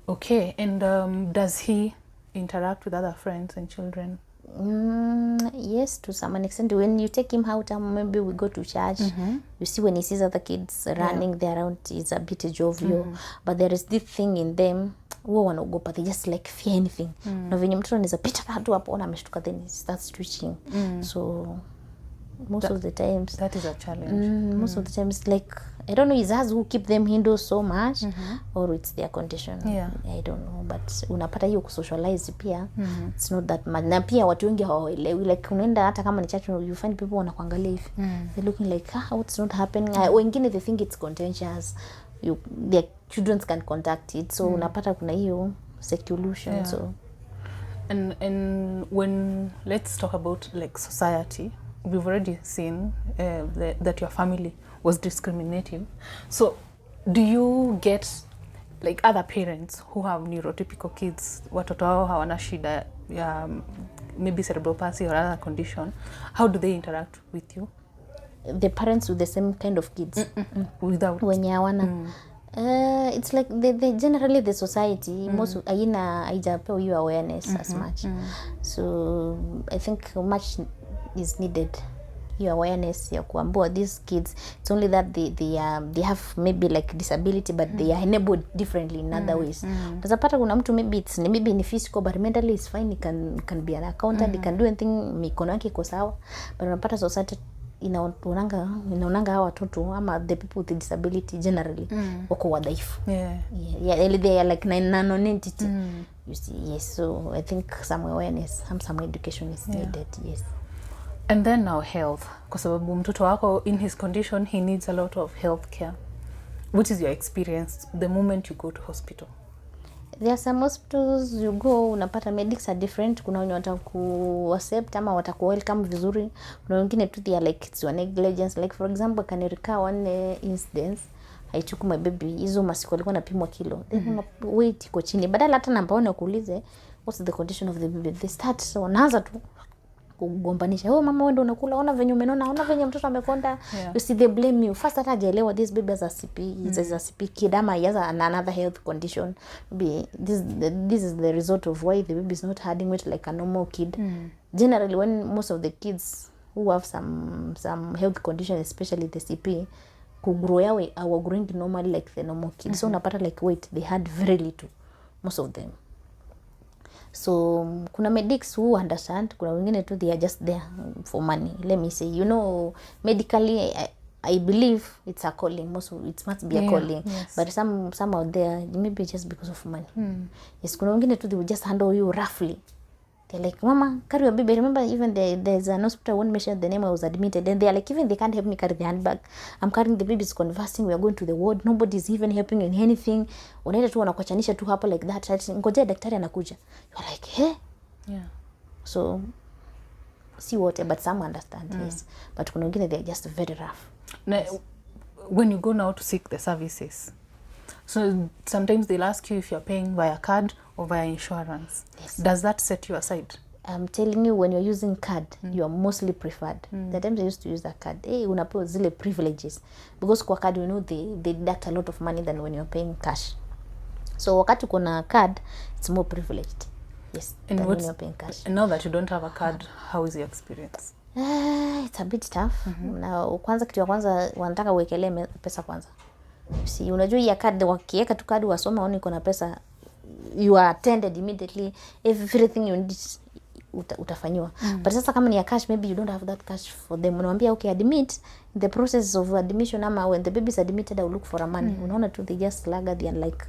Okay. And does he interact with other friends and children? Yes, to some extent. When you take him out, maybe we go to church, you see when he sees other kids running there around, he's a bit jovial. But there is this thing in them, wanaogopa, they just like fear anything. Na venye mtoto anaweza pita tu hapo, ona ameshtuka, then he starts twitching. So most of the times that is a challenge. Most of the times, like, I don't know, it's us who keep them indoors so much, or it's their condition. I don't know, but unapata hiyo kusocialize pia, it's not that much. Na pia watu wengi hawaelewi, like unaenda hata kama ni church, you find people wanakuangalia hivi, they're looking like, what's not happening? Wengine they think it's contentious, their children can contact it, so unapata kuna hiyo seclusion. So and when let's talk about like society, we've already seen that your family was discriminative. So do you get like other parents who have neurotypical kids, watoto wao hawana shida ya maybe cerebral palsy or other condition, how do they interact with you? The parents with the same kind of kids without wenye hawana it's like they generally the society most haijapewa you awareness as much. So I think much is needed, your awareness ya kuambua these kids, it's only that they have maybe like disability, but they are enabled differently in other ways. Utapata kuna mtu maybe ni physical, but mentally is fine, he can be an accountant, he can do anything, mikono yake iko sawa, but unapata society inaonanga hawa watoto ama the people with disability generally wako wadhaifu. They are like non-entity. You see, yes. So I think some awareness, some education is needed. Yes. And then now health, kwa sababu mtoto wako in his condition, he needs a lot of health care. What is your experience the moment you go to hospital? There are some hospitals you go, unapata medics are different. Kuna wenye wataku accept ama wataku welcome vizuri. Kuna wengine tu they are like it's your negligence. Like for example, can you recall one incident? I took my baby, hizo masiku alikuwa anapimwa kilo. Weight iko chini. Badala hata nampaona kuulize what's the condition of the baby, they start wanaanza tu kugombanisha. Mama wewe ndio unakula, ona venye umenona, ona venye mtoto amekonda. You see, they blame you. First hata hajaelewa this baby has a CP, is a CP kid ama he has another health condition. Maybe this is the result of why the baby is not adding weight like a normal kid. Generally, when most of the kids who have some health condition, especially the CP, kugrow yawe our growing normally like the normal kids. So unapata like weight they had very little, most of them. So kuna medics who understand, kuna wengine tu they are just there for money. Let me say, you know, medically I believe it's a calling. Most of it must be a calling. Yes. But some out there maybe just because of money. Yes, kuna wengine tu they will just handle you roughly. They're like, mama, carry your baby. Remember, even there's an hospital, I won't mention the name, I was admitted. And they're like, even they can't help me carry the handbag. I'm carrying the baby's conversing. We are going to the ward. Nobody's even helping in anything. Unaenda tu wanakuachanisha tu hapo like that. Ngojea daktari anakuja. You're like, hey? Yeah. So, see what, but some understand, yes. But kuna wengine they're just very rough. Now, when you go now to seek the services, so sometimes they'll ask you if you're paying via card or via insurance. Yes. Does that set you aside? I'm telling you, when you're using card, you are mostly preferred. The times I used to use that card, unapewa zile privileges. Because kwa card, you know, they deduct a lot of money than when you're paying cash. So wakati uko na card, it's more privileged. Yes, and than when you're paying cash. And now that you don't have a card, how is your experience? It's a bit tough. Na kwanza kitu ya kwanza wanataka uwekelee pesa kwanza. See, unajua ya card wakiweka tu card wasoma oni kuna pesa, you are attended immediately, everything you need utafanywa. But sasa kama ni ya cash, maybe you don't have that cash for them. Unamwambia okay, admit, in the process of admission ama when the baby is admitted, I will look for a money. Unaona tu they just slugger, they are like,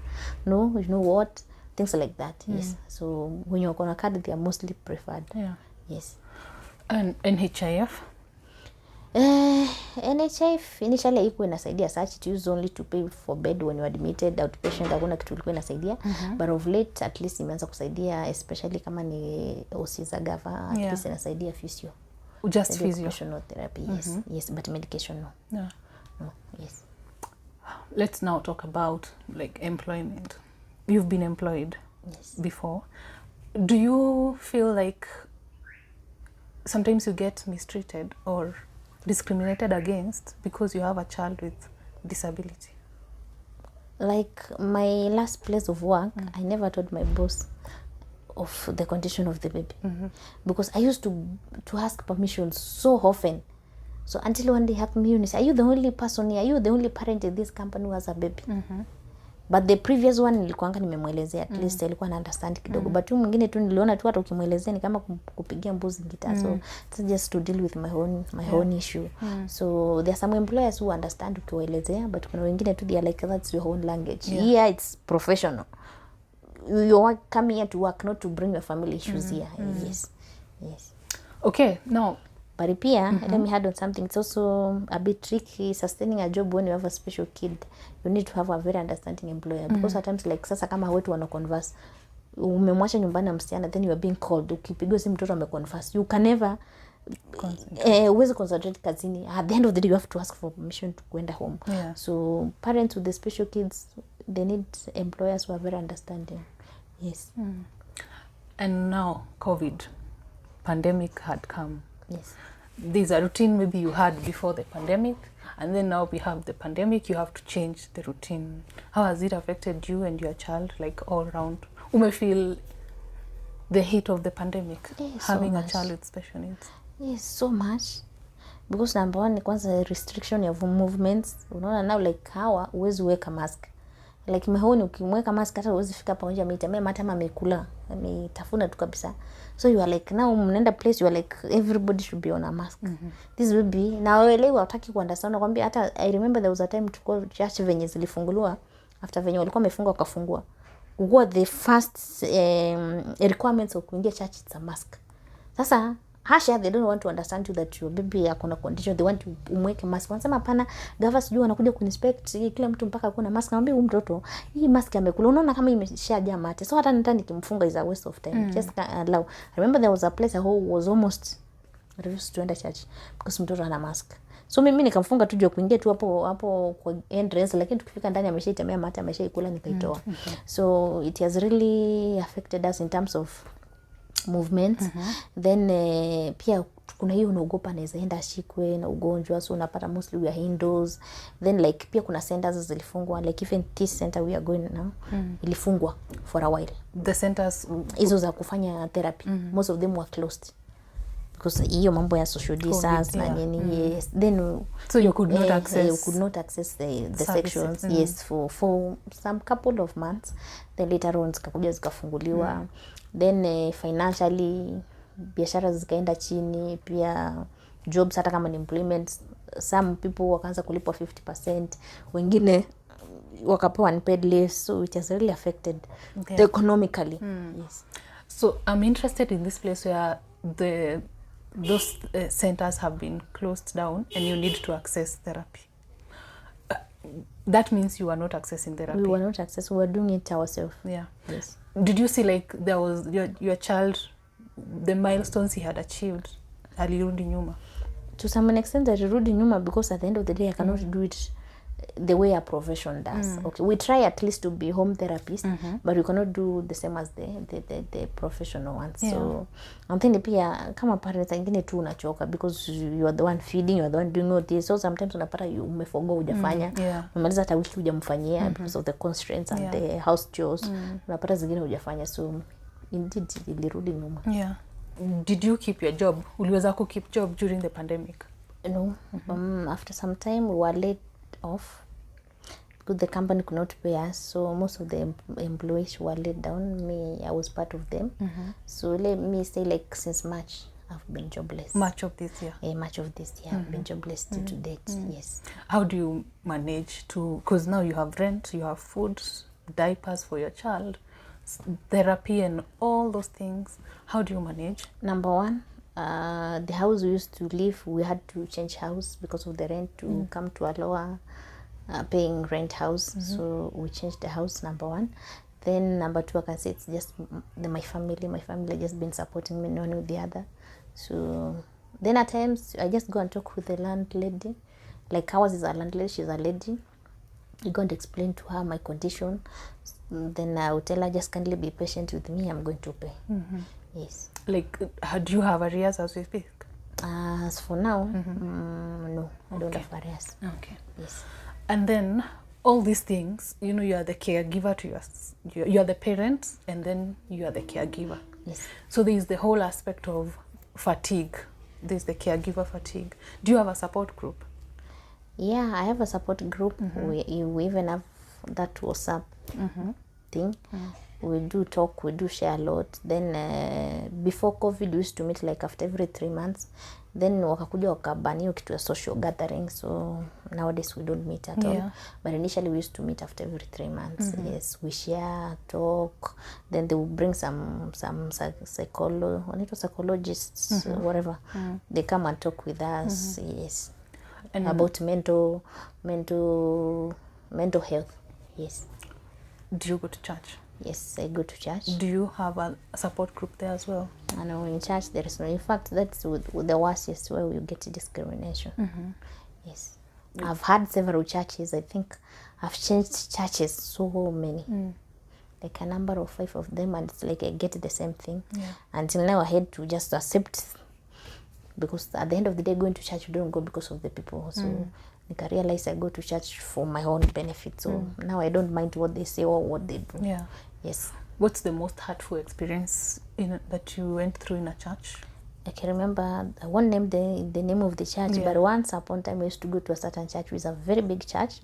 no, you know what, things like that. Yes. So when you're on a card, they are mostly preferred. Yeah. Yes. And NHIF? NHIF initially iko inasaidia such, it used only to pay for bed when you admitted. Outpatient hakuna kitu ilikuwa inasaidia. But of late at least imeanza kusaidia, especially kama ni OC za gava, at least inasaidia physio. Just physio? Occupational therapy, yes. Yes, but medication no. Yeah. No, yes. Let's now talk about like employment. You've been employed before. Do you feel like sometimes you get mistreated or discriminated against because you have a child with disability? Like my last place of work, I never told my boss of the condition of the baby. Because I used to ask permission so often. So until one day happened to me, are you the only person here? Are you the only parent in this company who has a baby? But the previous one nilikuanga nimemwelezea, at least alikuwa na understand kidogo. But mwingine tu niliona tu hata ukimwelezea ni kama kupigia mbuzi gitaa. So it's just to deal with my own issue. So there are some employers who understand ukiwaelezea, but kuna wengine tu they are like, that's your own language. Here it's professional. You come here to work, not to bring your family issues here. Yes. Okay, now but pia, let me add on something. It's also a bit tricky sustaining a job when you have a special kid. You need to have a very understanding employer. Because at times like sasa kama wetu wana converse, umemwacha nyumbani na msichana, then you are being called. Ukipigwa simu mtoto ameconverse. You can never uweze concentrate kazini. At the end of the day, you have to ask for permission to go home. Yeah. So parents with the special kids, they need employers who are very understanding. Yes. And now COVID, pandemic had come. Yes. There's a routine maybe you had before the pandemic, and then now we have the pandemic, you have to change the routine. How has it affected you and your child, like all around? Ume feel the heat of the pandemic, having a child with special needs? Yes, so much. Because number one, kwanza restriction of movements. Unaona now like hawa uwezi weka mask. Like mehoni ukimweka mask hata uwezi fika pamoja ametemea hata amekula, ametafuna tu kabisa. So you are like now mnaenda place, you are like everybody should be on a mask. This will be na wale wataki ku understand, nakwambia hata I remember there was a time tuko church venye zilifunguliwa, after venye walikuwa wamefunga wakafungua. What the first requirements of kuingia church is a mask. Sasa hasha they don't want to understand you that your baby akona condition, they want to umweke mask. Wanasema hapana, gava sijui wanakuja kuinspect kila mtu mpaka kuna mask. Naambia huyu mtoto hii mask amekula, unaona kama imeshajaa mate, so hata nitani nikimfunga is a waste of time. Just allow. I remember there was a place who was almost refused to enter church because mtoto ana mask. So mimi nikamfunga tu juu kuingia tu hapo kwa entrance, lakini tukifika ndani ameshaitemea mate, ameshaikula, nikaitoa. So it has really affected us in terms of movements. Then pia kuna hiyo unaogopa anaweza enda ashikwe na ugonjwa, so unapata mostly we are indoors. Then like pia kuna centers zilifungwa, like even this center we are going now ilifungwa for a while. The centers hizo za kufanya therapy most of them were closed because hiyo mambo ya social distance na nini, yes, then so you could not access you could not access the sections, yes, for some couple of months. Then later on zikakuja zikafunguliwa, then financially biashara zikaenda chini, pia jobs hata kama ni employment, some people wakaanza kulipwa 50%, wengine wakapewa unpaid leave, so it has really affected economically. Yes. So I'm interested in this place where those centers have been closed down and you need to access therapy. That means you are not accessing therapy. We were not accessing, we were doing it ourselves. Yeah. Yes. Did you see like there was your child, the milestones he had achieved, alirudi nyuma? To some extent alirudi nyuma, because at the end of the day I cannot do it the way a profession does. Okay, we try at least to be home therapists, but we cannot do the same as the professional ones. Yeah. So I'm thinking pia kama parents ingine tu unachoka, because you are the one feeding, you are the one doing all this, so sometimes unapata umefogo hujafanya, umemaliza hata wiki hujamfanyia because of the constraints and the house chores, unapata zingine hujafanya, so indeed ilirudi nyuma. Yeah. Did you keep your job? Uliweza ku keep job during the pandemic? No. After some time we were laid off because the company could not pay us, so most of the employees were laid down. Me, I was part of them. So let me say, like, since March I've been jobless. March of this year? March of this year I've been jobless to date. Yes. How do you manage to, because now you have rent, you have food, diapers for your child, therapy and all those things? How do you manage? Number one, the house we used to live, we had to change house because of the rent to come to a lower paying rent house. So we changed the house, number one. Then number two, I can say it's just my family just been supporting me one with the other. So then at times I just go and talk with the landlady, like ours is a landlady, she's a lady. I go and explain to her my condition, then I will tell her, just kindly be patient with me, I'm going to pay. Yes. Like, do you have arrears as we speak? As for now, no, I don't have arrears. Okay. Yes. And then all these things, you know, you are the caregiver to you are the parent, and then you are the caregiver. Yes. So there is the whole aspect of fatigue. There's the caregiver fatigue. Do you have a support group? Yeah, I have a support group. We even have that WhatsApp thing. We do talk, we do share a lot. Then before COVID, we used to meet like after every 3 months. Then wakakuja wakabani hiyo kitu ya social gathering, so nowadays we don't meet at all. But initially we used to meet after every 3 months. Yes, we share, talk. Then they will bring some psychologists, whatever. They come and talk with us. Yes, and about mental health. Yes. Do you go to church? Yes, I go to church. Do you have a support group there as well? I know in church there is no. In fact, that's with the worst where you get discrimination. Yes, I've had several churches. I think I've changed churches so many, like a number of 5 of them, and it's like I get the same thing. Until now, I had to just accept, because at the end of the day, going to church, you don't go because of the people. So I realize I go to church for my own benefit. So now I don't mind what they say or what they do. Yeah. Yes. What's the most hurtful experience that you went through in a church? I can remember, I won't name the name of the church, but once upon a time I used to go to a certain church, which is a very big church.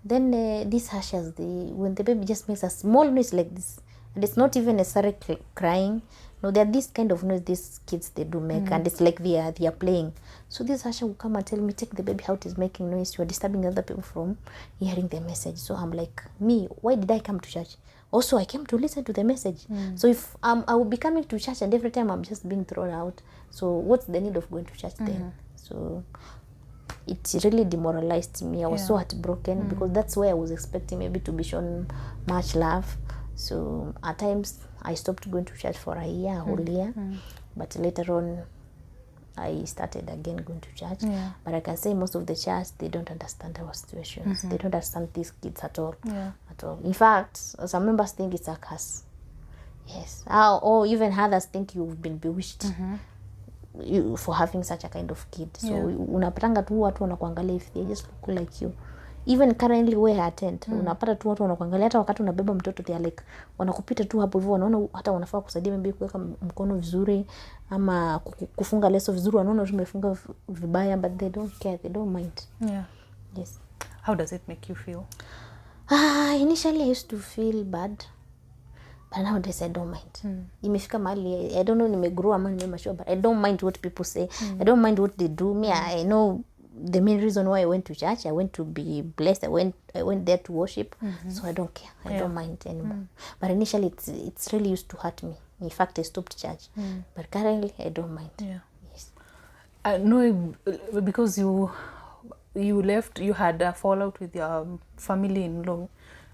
Then these ushers, when the baby just makes a small noise like this, and it's not even necessarily crying. No, they're this kind of noise these kids they do make, and it's like they are playing. So this usher will come and tell me, take the baby out, is making noise, you are disturbing other people from hearing the message. So I'm like, me, why did I come to church? Also, I came to listen to the message. So if I will be coming to church and every time I'm just being thrown out, so what's the need of going to church then? So it really demoralized me. I was so heartbroken, because that's where I was expecting maybe to be shown much love. So at times I stopped going to church for a whole year. But later on I started again going to church. But I can say most of the church, they don't understand our situations. They don't understand these kids at all. At all. In fact, some members think it's a curse. Yes. Or even others think you've been bewitched for having such a kind of kid. So unapatanga tu watu wanakuangalia, if they just look like you, even currently where I attend unapata tu watu wanakuangalia hata wakati unabeba mtoto they are like wanakupita tu hapo hivyo, wanaona hata wanafaa kusaidia maybe kuweka mkono vizuri ama kufunga leso vizuri, wanaona tumefunga vibaya, but they don't care, they don't mind. Yeah. Yes. How does it make you feel? Initially I used to feel bad, but nowadays I don't mind. Imefika mahali I don't know nimegrow ama nimemachua, but I don't mind what people say. I don't mind what they do. Me, I know the main reason why I went to church. I went to be blessed. I went there to worship. So I don't care. I don't mind anymore. But initially it's really used to hurt me. In fact, I stopped church. But currently I don't mind. Yeah. Yes. I know because you left, you had a fallout with your family-in-law.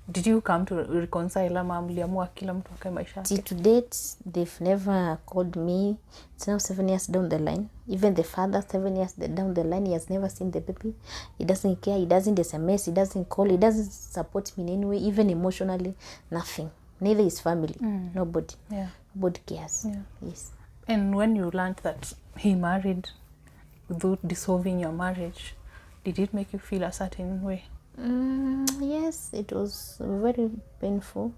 Did you come to reconcile ama mliamua kila mtu akae maisha yake? To date, they've never called me. It's now 7 years down the line. Even the father, 7 years down the line, he has never seen the baby. He doesn't care. He doesn't SMS. He doesn't call. He doesn't support me in any way, even emotionally. Nothing. Neither his family. Nobody. Yeah. Nobody cares. Yeah. Yes. And when you learned that he married without dissolving your marriage, did it make you feel a certain way? Yes, it was very painful.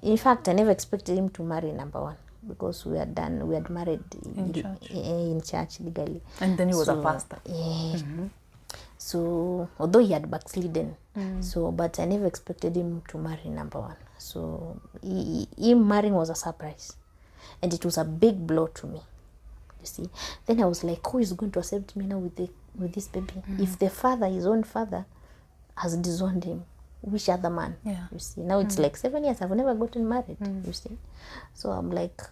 In fact, I never expected him to marry, number one, because we had married in church legally. And then he was a pastor. Yeah. So although he had backslidden, but I never expected him to marry, number one. So him marrying was a surprise, and it was a big blow to me. You see, then I was like, who is going to accept me now with this baby? If the father, his own father, has disowned him, which other man? Yeah. You see, now it's like 7 years, I've never gotten married. You see, so I'm like.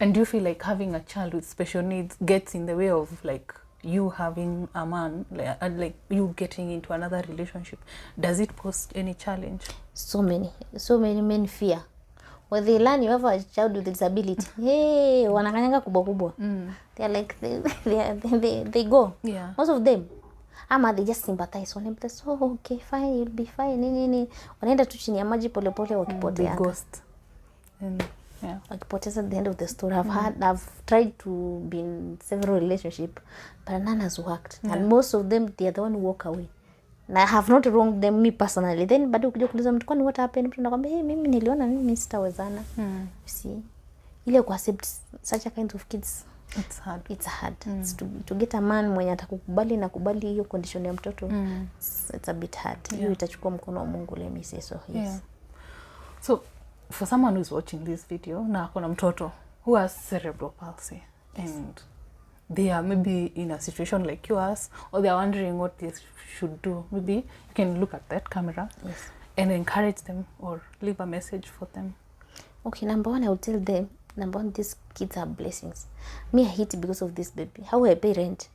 And do you feel like having a child with special needs gets in the way of like you having a man, like you getting into another relationship? Does it pose any challenge? So many men fear. When they learn you have a child with disability, hey, wanakanyanga kubwa. They are like they go. Yeah. Most of them, ama they just sympathize on them. They say, oh, okay, fine, you'll be fine. Nini. Wanaenda tu chini ya maji polepole wakipotea. The ghost. And yeah. Wakipoteza at the end of the story. I've tried to be in several relationships, but none has worked. Yeah. And most of them, they are the one who walk away. And I have not wronged them, me personally. Then bado ukija kuuliza mtu kwani what happened, mtu anakuambia hey, mimi niliona mimi sitawezana. You see, ile ku accept such a kind of kids, it's hard. It's to get a man mwenye atakukubali na kubali hiyo condition ya mtoto. It's a bit hard. Hiyo itachukua mkono wa Mungu, let me say so. Yes. Yeah. So for someone who's watching this video na kuna mtoto who has cerebral palsy, and they are maybe in a situation like yours, or they are wondering what they should do, maybe you can look at that camera and encourage them or leave a message for them. Okay, number one, I will tell them, number one, these kids are blessings. Me, I hate it because of this baby. How I pay rent,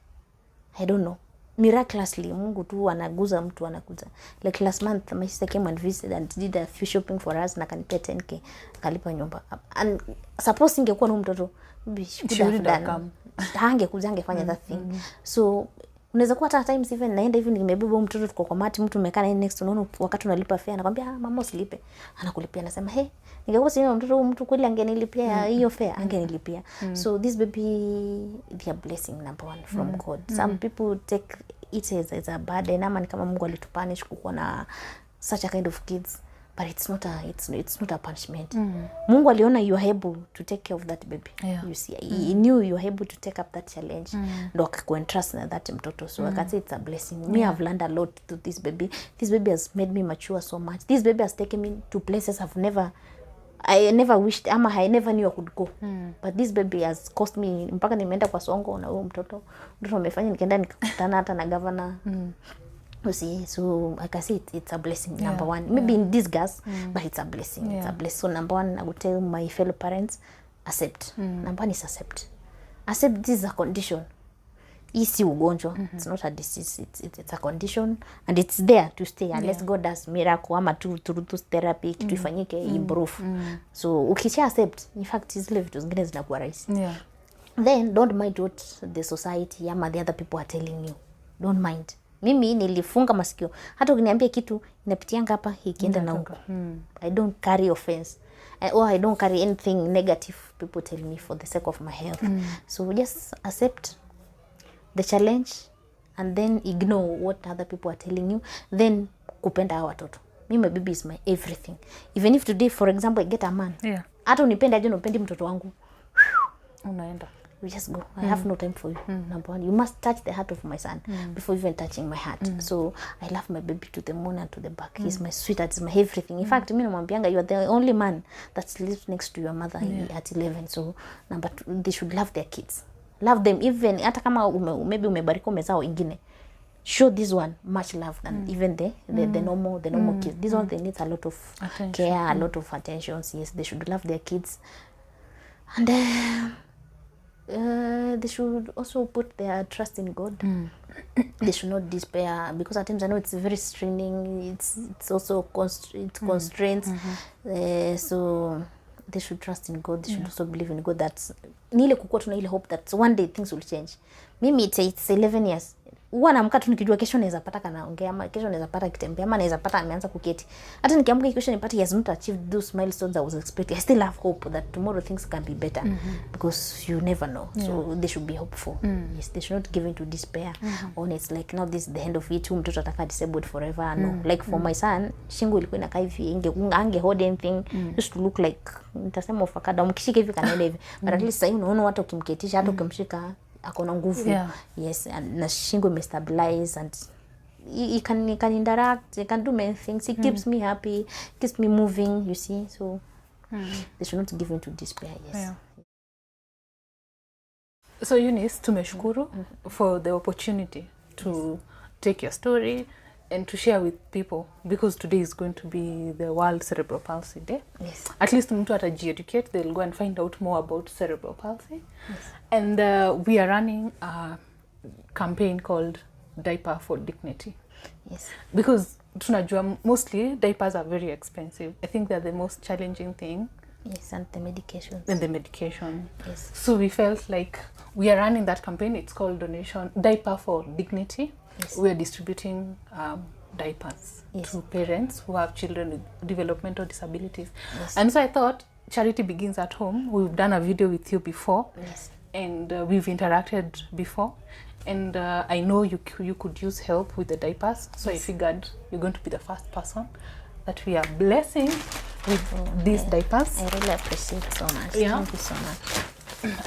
I don't know. Miraculously, Mungu tu anaguza mtu anakuza. Like last month, my sister came and visited and did a few shopping for us na kanipea 10K, akalipa nyumba. And suppose ingekuwa na mtoto, she could have done. Hangekuja angefanya that thing. So unaweza kuwa hata times even naenda hivi nimebeba mtoto tuko kwa mati, mtu umekaa next, unaona wakati unalipa fare anakuambia mama usilipe, anakulipia, anasema hey, ningekuwa sina mtoto mtu kweli angenilipia hiyo fare, angenilipia. So this baby, they are blessing, number one, from God. Some people take it as a burden, ama ni kama Mungu alitupanish kukuwa na such a kind of kids. But it's not a punishment. Mungu aliona you are able to take care of that baby. Yeah. You see, he knew you are able to take up that challenge. Ndo akakuentrust na that mtoto. So I can say it's a blessing. Me, I've learned a lot to this baby. This baby has made me mature so much. This baby has taken me to places I never wished, ama I never knew I could go. But this baby has cost me, mpaka nimeenda kwa Songo na huyo mtoto. Mtoto amefanya nikaenda nikakutana hata na governor. You see, so like I say, it's a blessing, number one. Maybe in disguise, but it's a blessing. It's a blessing. So number one, I would tell my fellow parents, accept. Number one is accept. Accept this is a condition. Isi ugonjwa. It's not a disease. It's a condition, and it's there to stay unless God does miracle ama through therapy kitu ifanyike improve. So ukisha accept, in fact zile vitu zingine zinakuwa rahisi. Then don't mind what the society ama the other people are telling you. Don't mind. Mimi nilifunga masikio. Hata ukiniambia kitu inapitianga hapa ikienda na huko. I don't carry offense. Or I don't carry anything negative people tell me for the sake of my health. So just accept the challenge and then ignore what other people are telling you, then kupenda hawa watoto. Me, my baby is my everything. Even if today, for example, I get a man, hata unipende aje upendi mtoto wangu, unaenda, we just go. I have no time for you. Number one, you must touch the heart of my son before even touching my heart. So I love my baby to the moon and to the back. He's my sweetheart, he's my everything. In fact, me namwambianga, you are the only man that sleeps next to your mother at 11. So number two, they should love their kids. Love them, even hata kama maybe umebarika umezao ingine. Show this one much love than even the normal kids. This one, they need a lot of attention. Care, a lot of attention. Yes, they should love their kids. And they should also put their trust in God. They should not despair, because at times I know it's very straining. It's also constraints. So they should trust in God. They should also believe in God. That nile kukua tuna ile hope that one day things will change. Mimi it's 11 years. Huwa naamka tu nikijua kesho naweza pata kanaongea, ama kesho naweza pata kitembea, ama naweza pata ameanza kuketi. Hata nikiamka kesho nipate he has not achieved those milestones I was expecting, I still have hope that tomorrow things can be better, because you never know. So they should be hopeful. Yes, they should not give in to despair. Or it's like now this is the end of it, mtoto ataka disabled forever. No, like for my son, shingo ilikuwa inakaa hivi, ange hold anything, used to look like nitasema ufakada, mkishika hivi kanaenda hivi, but at least sasa unaona hata ukimketisha, hata ukimshika akona nguvu. Yes, and na shingo imestabilize, and he can interact, he can do many things. He keeps me happy, keeps me moving, you see. So they should not give in to despair. Yes. So Eunice, tumeshukuru for the opportunity to take your story and to share with people, because today is going to be the World Cerebral Palsy Day. Yes. At least mtu ataji-educate, they'll go and find out more about cerebral palsy. And we are running a campaign called Diaper for Dignity. Yes. Because tunajua mostly diapers are very expensive. I think they're the most challenging thing. Yes, and the medications. And the medication. Yes. So we felt like we are running that campaign. It's called Diaper for Dignity. Yes. We are distributing diapers to parents who have children with developmental disabilities. Yes. And so I thought charity begins at home. We've done a video with you before. Yes. And we've interacted before. And I know you could use help with the diapers. So I figured you're going to be the first person that we are blessing with these diapers. I really appreciate it so much. Thank you so much.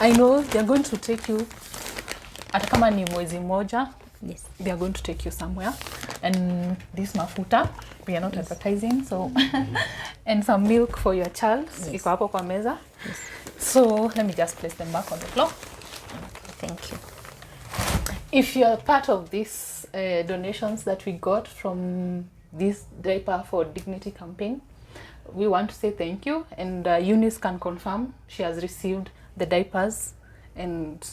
I know they're going to take you, hata kama ni mwezi moja, they are going to take you somewhere. And this mafuta, we are not advertising, so and some milk for your child. Iko hapo kwa meza. So let me just place them back on the floor. Thank you. If you're part of these donations that we got from this Diaper for Dignity campaign, we want to say thank you. And Eunice can confirm she has received the diapers. And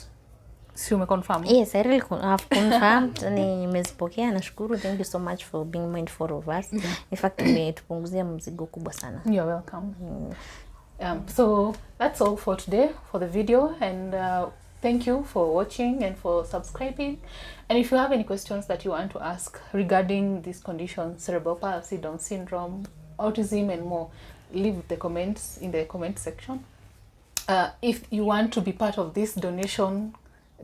si umeconfirm? Yes, I really have confirmed. Nimezipokea, nashukuru. Thank you so much for being mindful of us. In fact, umetupunguzia mzigo kubwa sana. You're welcome. So that's all for today for the video, and thank you for watching and for subscribing. And if you have any questions that you want to ask regarding this condition, cerebral palsy, Down syndrome, autism and more, leave the comments in the comment section. If you want to be part of this donation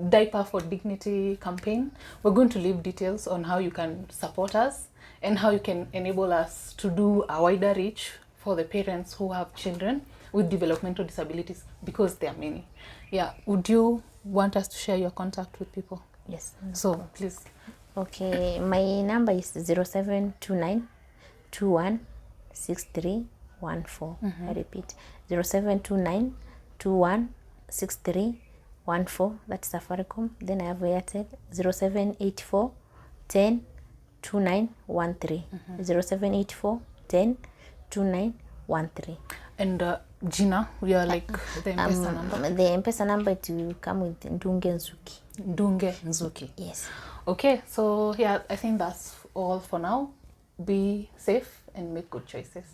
Diaper for Dignity campaign, we're going to leave details on how you can support us and how you can enable us to do a wider reach for the parents who have children with developmental disabilities, because there are many. Yeah, would you want us to share your contact with people? Yes. So please. Okay, my number is 0729 21 6314. I repeat, 0729 21 6314. That's Safaricom. Then I have Airtel, 0784 10 2913. 0784 10 2913. And Gina, we are like the M-Pesa number? The M-Pesa number to come with Ndunge Nzuki. Ndunge Nzuki. Yes. Okay, so yeah, I think that's all for now. Be safe and make good choices.